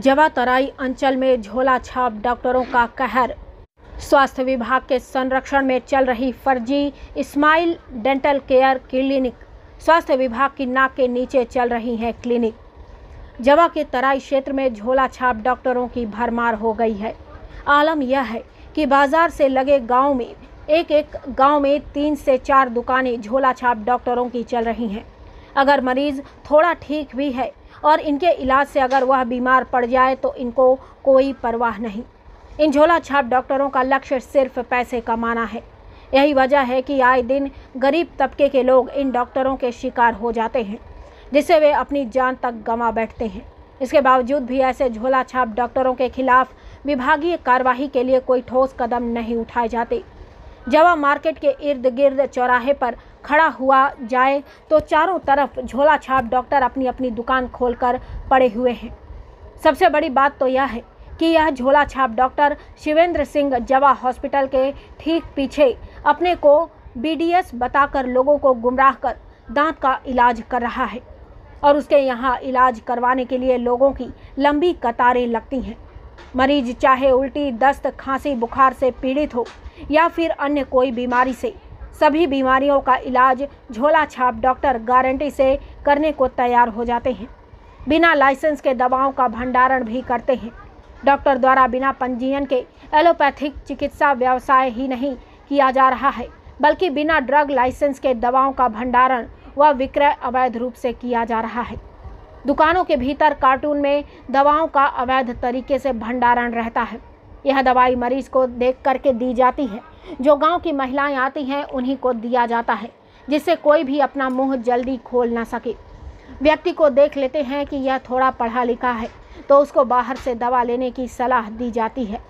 जवा तराई अंचल में झोला छाप डॉक्टरों का कहर। स्वास्थ्य विभाग के संरक्षण में चल रही फर्जी स्माइल डेंटल केयर क्लिनिक। स्वास्थ्य विभाग की नाक के नीचे चल रही है क्लिनिक। जवा के तराई क्षेत्र में झोला छाप डॉक्टरों की भरमार हो गई है। आलम यह है कि बाजार से लगे गांव में एक गांव में 3 से 4 दुकानें झोला छाप डॉक्टरों की चल रही हैं। अगर मरीज थोड़ा ठीक भी है और इनके इलाज से अगर वह बीमार पड़ जाए तो इनको कोई परवाह नहीं। इन झोला छाप डॉक्टरों का लक्ष्य सिर्फ पैसे कमाना है। यही वजह है कि आए दिन गरीब तबके के लोग इन डॉक्टरों के शिकार हो जाते हैं, जिससे वे अपनी जान तक गंवा बैठते हैं। इसके बावजूद भी ऐसे झोला छाप डॉक्टरों के खिलाफ विभागीय कार्यवाही के लिए कोई ठोस कदम नहीं उठाए जाते। जवा मार्केट के इर्द गिर्द चौराहे पर खड़ा हुआ जाए तो चारों तरफ झोला छाप डॉक्टर अपनी अपनी दुकान खोलकर पड़े हुए हैं। सबसे बड़ी बात तो यह है कि यह झोला छाप डॉक्टर शिवेंद्र सिंह जवा हॉस्पिटल के ठीक पीछे अपने को BDS बताकर लोगों को गुमराह कर दांत का इलाज कर रहा है और उसके यहाँ इलाज करवाने के लिए लोगों की लंबी कतारें लगती हैं। मरीज चाहे उल्टी, दस्त, खांसी, बुखार से पीड़ित हो या फिर अन्य कोई बीमारी से, सभी बीमारियों का इलाज झोला छाप डॉक्टर गारंटी से करने को तैयार हो जाते हैं। बिना लाइसेंस के दवाओं का भंडारण भी करते हैं। डॉक्टर द्वारा बिना पंजीयन के एलोपैथिक चिकित्सा व्यवसाय ही नहीं किया जा रहा है, बल्कि बिना ड्रग लाइसेंस के दवाओं का भंडारण व विक्रय अवैध रूप से किया जा रहा है। दुकानों के भीतर कार्टून में दवाओं का अवैध तरीके से भंडारण रहता है। यह दवाई मरीज को देख करके दी जाती है। जो गांव की महिलाएं आती हैं उन्हीं को दिया जाता है, जिससे कोई भी अपना मुंह जल्दी खोल ना सके। व्यक्ति को देख लेते हैं कि यह थोड़ा पढ़ा लिखा है तो उसको बाहर से दवा लेने की सलाह दी जाती है।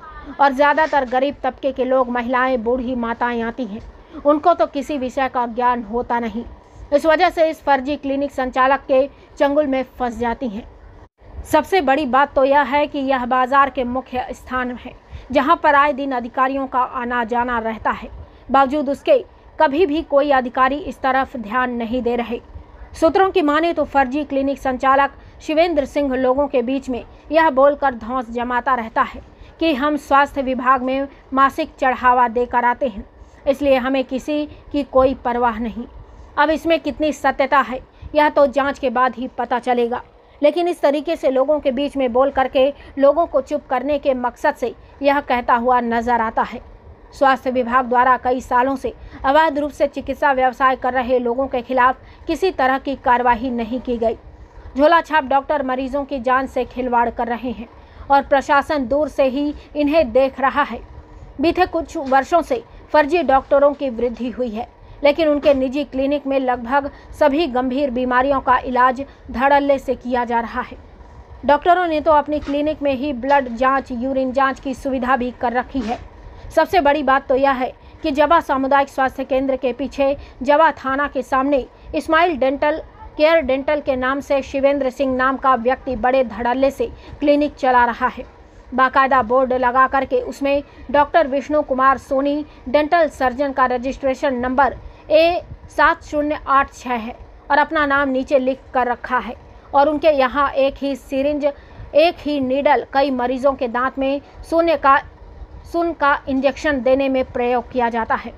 और ज़्यादातर गरीब तबके के लोग, महिलाएं, बूढ़ी माताएं आती हैं, उनको तो किसी विषय का ज्ञान होता नहीं। इस वजह से इस फर्जी क्लिनिक संचालक के चंगुल में फंस जाती हैं। सबसे बड़ी बात तो यह है कि यह बाजार के मुख्य स्थान है, जहां पर आए दिन अधिकारियों का आना जाना रहता है। बावजूद उसके कभी भी कोई अधिकारी इस तरफ ध्यान नहीं दे रहे। सूत्रों की माने तो फर्जी क्लिनिक संचालक शिवेंद्र सिंह लोगों के बीच में यह बोलकर धौंस जमाता रहता है कि हम स्वास्थ्य विभाग में मासिक चढ़ावा देकर आते हैं, इसलिए हमें किसी की कोई परवाह नहीं। अब इसमें कितनी सत्यता है यह तो जांच के बाद ही पता चलेगा, लेकिन इस तरीके से लोगों के बीच में बोल करके लोगों को चुप करने के मकसद से यह कहता हुआ नजर आता है। स्वास्थ्य विभाग द्वारा कई सालों से अवैध रूप से चिकित्सा व्यवसाय कर रहे लोगों के खिलाफ किसी तरह की कार्रवाई नहीं की गई। झोला छाप डॉक्टर मरीजों की जान से खिलवाड़ कर रहे हैं और प्रशासन दूर से ही इन्हें देख रहा है। बीते कुछ वर्षों से फर्जी डॉक्टरों की वृद्धि हुई है, लेकिन उनके निजी क्लिनिक में लगभग सभी गंभीर बीमारियों का इलाज धड़ल्ले से किया जा रहा है। डॉक्टरों ने तो अपनी क्लिनिक में ही ब्लड जांच, यूरिन जांच की सुविधा भी कर रखी है। सबसे बड़ी बात तो यह है कि जवा सामुदायिक स्वास्थ्य केंद्र के पीछे जवा थाना के सामने स्माइल डेंटल केयर डेंटल के नाम से शिवेंद्र सिंह नाम का व्यक्ति बड़े धड़ल्ले से क्लिनिक चला रहा है। बाकायदा बोर्ड लगा करके उसमें doctor Vishnu Kumar Soni dental surgeon का रजिस्ट्रेशन नंबर A7086 है और अपना नाम नीचे लिख कर रखा है। और उनके यहाँ एक ही सिरिंज, एक ही नीडल कई मरीजों के दांत में सुन का इंजेक्शन देने में प्रयोग किया जाता है।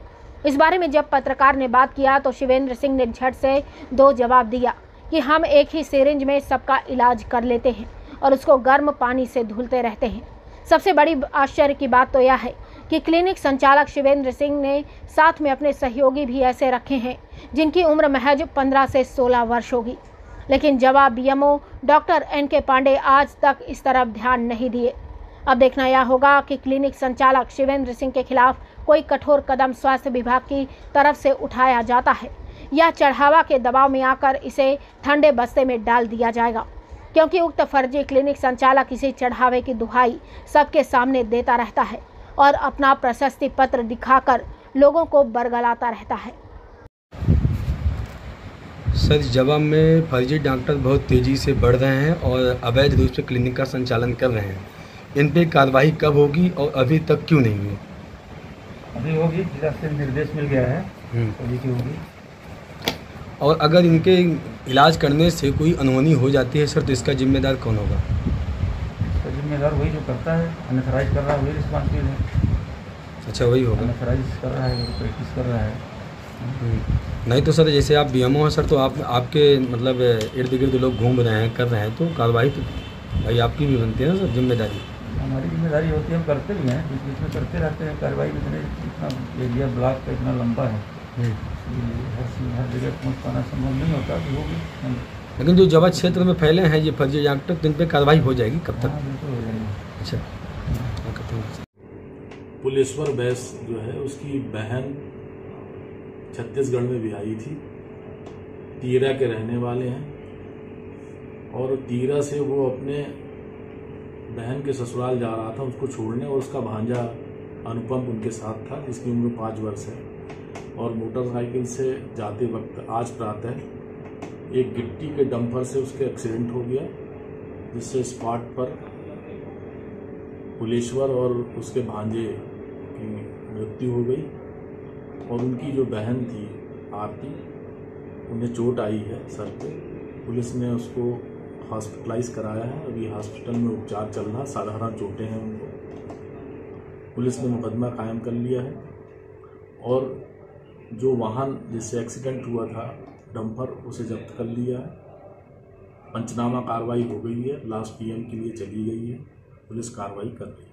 इस बारे में जब पत्रकार ने बात किया तो शिवेंद्र सिंह ने झट से 2 जवाब दिया कि हम एक ही सिरिंज में सबका इलाज कर लेते हैं और उसको गर्म पानी से धुलते रहते हैं। सबसे बड़ी आश्चर्य की बात तो यह है कि क्लिनिक संचालक शिवेंद्र सिंह ने साथ में अपने सहयोगी भी ऐसे रखे हैं जिनकी उम्र महज 15 से 16 वर्ष होगी, लेकिन जवा BMO डॉक्टर NK पांडे आज तक इस तरफ ध्यान नहीं दिए। अब देखना यह होगा कि क्लिनिक संचालक शिवेंद्र सिंह के खिलाफ कोई कठोर कदम स्वास्थ्य विभाग की तरफ से उठाया जाता है या चढ़ावा के दबाव में आकर इसे ठंडे बस्ते में डाल दिया जाएगा, क्योंकि उक्त फर्जी क्लिनिक संचालक इसी चढ़ावे की दुहाई सबके सामने देता रहता है और अपना प्रशस्ति पत्र दिखाकर लोगों को बरगलाता रहता है। सर, जवा में फर्जी डॉक्टर बहुत तेज़ी से बढ़ रहे हैं और अवैध रूप से क्लिनिक का संचालन कर रहे हैं। इन पे कार्रवाई कब होगी और अभी तक क्यों नहीं हुई? अभी होगी, जिला से निर्देश मिल गया है, अभी की होगी। और अगर इनके इलाज करने से कोई अनहोनी हो जाती है सर, तो इसका जिम्मेदार कौन होगा? तो जिम्मेदार वही जो करता है, अनथराइज कर रहा है वही रिस्पॉन्सिबल है। अच्छा, वही होगा। अनथराइज कर रहा है, प्रैक्टिस कर रहा है। नहीं तो सर, जैसे आप बीएमओ हैं सर, तो आप आपके मतलब इर्द गिर्द लोग घूम रहे हैं, कर रहे हैं, तो कार्रवाई तो भाई आपकी भी बनती है ना सर, जिम्मेदारी। हमारी जिम्मेदारी होती है, हम करते भी हैं, बीच बीच में करते रहते हैं कार्रवाई। इतना एरिया ब्लॉक का इतना लंबा है, हर जगह पहुँच पाना संभव नहीं होता, तो होगी। लेकिन जो जवाब क्षेत्र में फैले हैं ये फर्जी डॉक्टर, तो इन पर कार्रवाई हो जाएगी कब तक? हाँ, बिल्कुल हो जाएगी। अच्छा, पुलेश्वर बैस जो है उसकी बहन छत्तीसगढ़ में विवाही थी, तीरा के रहने वाले हैं, और तीरा से वो अपने बहन के ससुराल जा रहा था उसको छोड़ने, और उसका भांजा अनुपम उनके साथ था जिसकी उम्र 5 वर्ष है। और मोटरसाइकिल से जाते वक्त आज प्रातः एक गिट्टी के डंपर से उसके एक्सीडेंट हो गया, जिससे स्पॉट पर पुलेश्वर और उसके भांजे की मृत्यु हो गई। और उनकी जो बहन थी आरती, उन्हें चोट आई है सर पे। पुलिस ने उसको हॉस्पिटलाइज कराया है, अभी हॉस्पिटल में उपचार चल रहा, साधारण चोटें हैं उनको। पुलिस ने मुकदमा कायम कर लिया है, और जो वाहन जिससे एक्सीडेंट हुआ था डंपर, उसे जब्त कर लिया है। पंचनामा कार्रवाई हो गई है, लाश पीएम के लिए चली गई है, पुलिस कार्रवाई कर रही है।